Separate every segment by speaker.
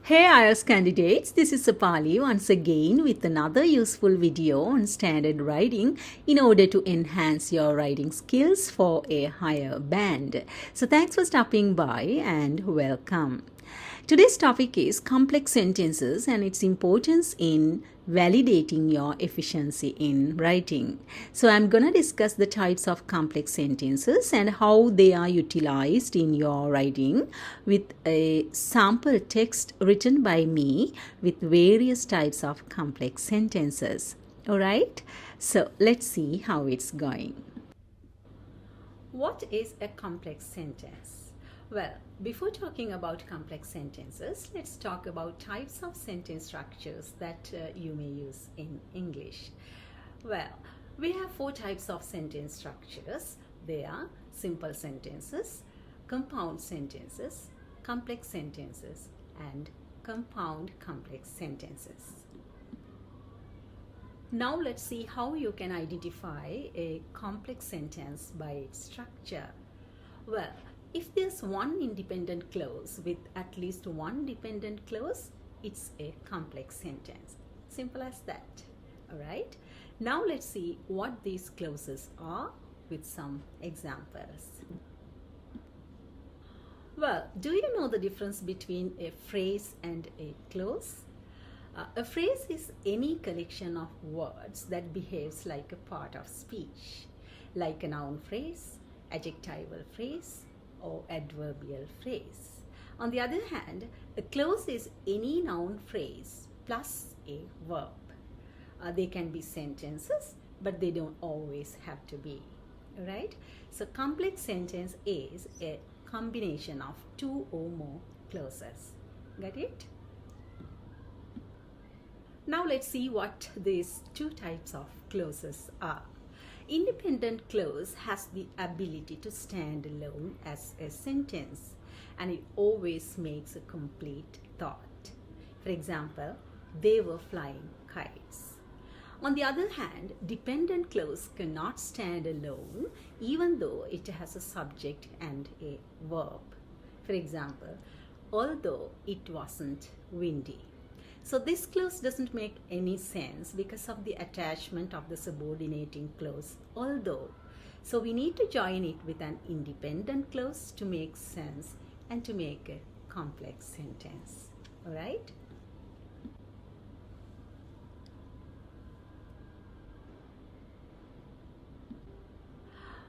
Speaker 1: Hey IELTS candidates, this is Sapali once again with another useful video on standard writing in order to enhance your writing skills for a higher band. So thanks for stopping by and welcome. Today's topic is complex sentences and its importance in validating your efficiency in writing. So I'm going to discuss the types of complex sentences and how they are utilized in your writing with a sample text written by me with various types of complex sentences. All right? So let's see how it's going. What is a complex sentence? Well, before talking about complex sentences, let's talk about types of sentence structures that you may use in English. Well, we have four types of sentence structures. They are simple sentences, compound sentences, complex sentences, and compound complex sentences. Now let's see how you can identify a complex sentence by its structure. Well, if there's one independent clause with at least one dependent clause, it's a complex sentence. Simple as that. Alright? Now let's see what these clauses are with some examples. Well, do you know the difference between a phrase and a clause? A phrase is any collection of words that behaves like a part of speech, like a noun phrase, adjectival phrase, or adverbial phrase. On the other hand, a clause is any noun phrase plus a verb. They can be sentences, but they don't always have to be. Right? So complex sentence is a combination of two or more clauses. Got it? Now let's see what these two types of clauses are. Independent clause has the ability to stand alone as a sentence, and it always makes a complete thought. For example, they were flying kites. On the other hand, dependent clause cannot stand alone even though it has a subject and a verb. For example, although it wasn't windy. So this clause doesn't make any sense because of the attachment of the subordinating clause although. So we need to join it with an independent clause to make sense and to make a complex sentence. All right?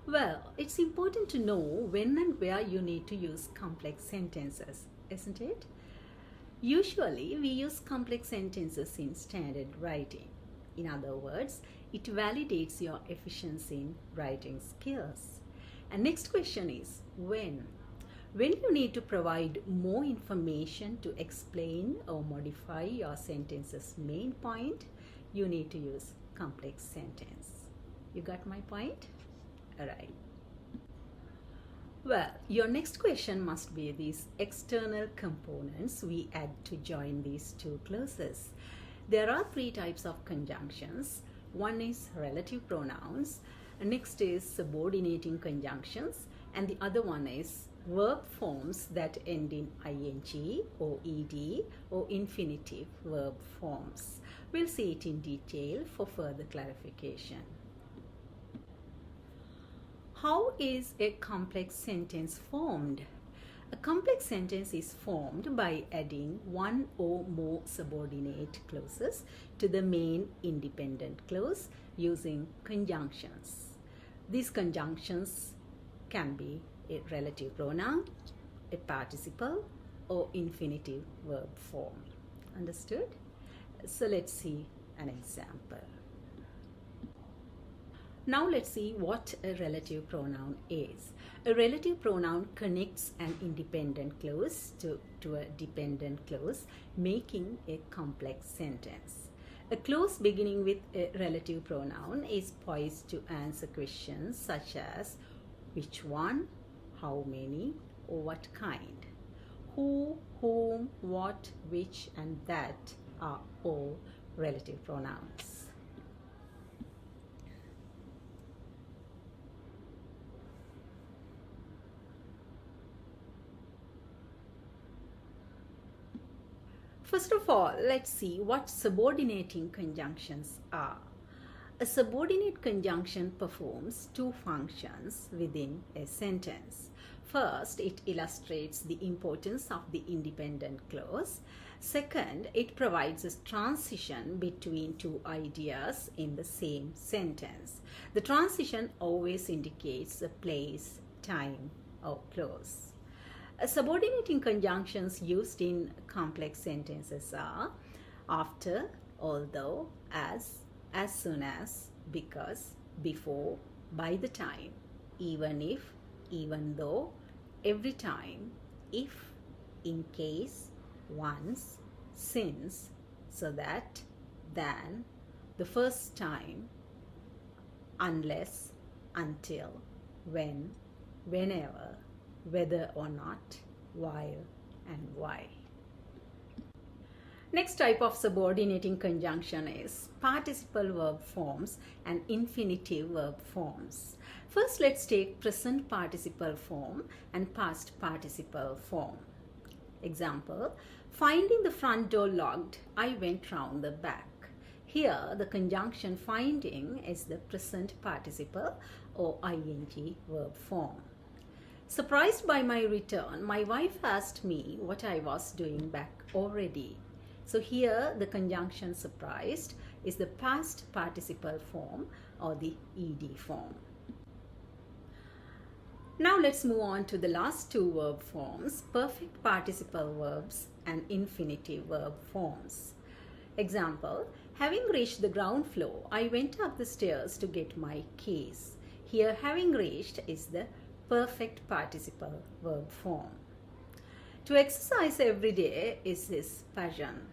Speaker 1: Well, it's important to know when and where you need to use complex sentences, isn't it? Usually, we use complex sentences in standard writing. In other words, it validates your efficiency in writing skills. And next question is when? When you need to provide more information to explain or modify your sentence's main point, you need to use complex sentence. You got my point? All right. Well, your next question must be these external components we add to join these two clauses. There are three types of conjunctions. One is relative pronouns, next is subordinating conjunctions, and the other one is verb forms that end in ing or ed or infinitive verb forms. We'll see it in detail for further clarification. How is a complex sentence formed? A complex sentence is formed by adding one or more subordinate clauses to the main independent clause using conjunctions. These conjunctions can be a relative pronoun, a participle, or infinitive verb form. Understood? So let's see an example. Now let's see what a relative pronoun is. A relative pronoun connects an independent clause to a dependent clause, making a complex sentence. A clause beginning with a relative pronoun is poised to answer questions such as which one, how many, or what kind. Who, whom, what, which, and that are all relative pronouns. First of all, let's see what subordinating conjunctions are. A subordinate conjunction performs two functions within a sentence. First, it illustrates the importance of the independent clause. Second, it provides a transition between two ideas in the same sentence. The transition always indicates a place, time, or clause. Subordinating conjunctions used in complex sentences are after, although, as soon as, because, before, by the time, even if, even though, every time, if, in case, once, since, so that, than, the first time, unless, until, when, whenever, whether or not, while, and why. Next type of subordinating conjunction is participle verb forms and infinitive verb forms. First, let's take present participle form and past participle form. Example, finding the front door locked, I went round the back. Here, the conjunction finding is the present participle or ing verb form. Surprised by my return, my wife asked me what I was doing back already. So here the conjunction surprised is the past participle form or the ed form. Now let's move on to the last two verb forms, perfect participle verbs and infinitive verb forms. Example, having reached the ground floor, I went up the stairs to get my keys. Here having reached is the perfect participle verb form. To exercise every day is his passion.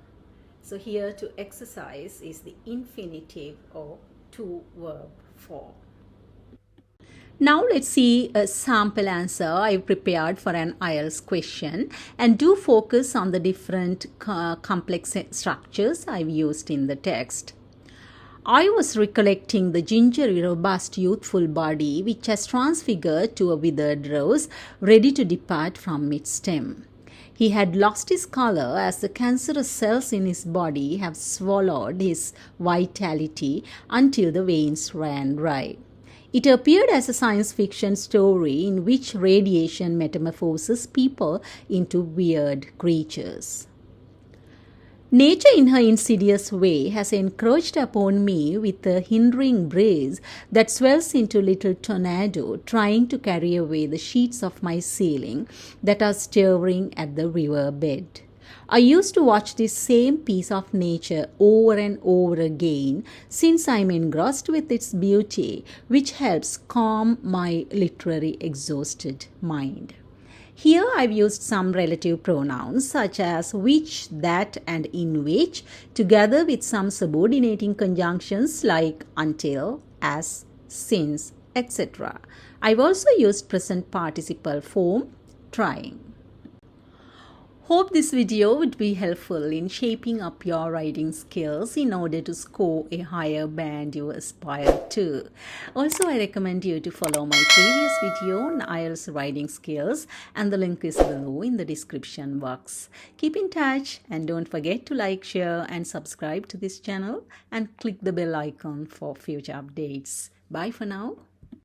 Speaker 1: So here to exercise is the infinitive or to verb form. Now let's see a sample answer I prepared for an Ielts question, and do focus on the different complex structures I've used in the text. I was recollecting the gingery, robust, youthful body which has transfigured to a withered rose, ready to depart from its stem. He had lost his color as the cancerous cells in his body have swallowed his vitality until the veins ran dry. It appeared as a science fiction story in which radiation metamorphoses people into weird creatures. Nature in her insidious way has encroached upon me with a hindering breeze that swells into little tornado, trying to carry away the sheets of my ceiling that are stirring at the river bed. I used to watch this same piece of nature over and over again since I am engrossed with its beauty, which helps calm my literary exhausted mind. Here I've used some relative pronouns such as which, that, and in which, together with some subordinating conjunctions like until, as, since, etc. I've also used present participle form, trying. Hope this video would be helpful in shaping up your writing skills in order to score a higher band you aspire to. Also, I recommend you to follow my previous video on Ielts writing skills, and the link is below in the description box. Keep in touch and don't forget to like, share and subscribe to this channel and click the bell icon for future updates. Bye for now.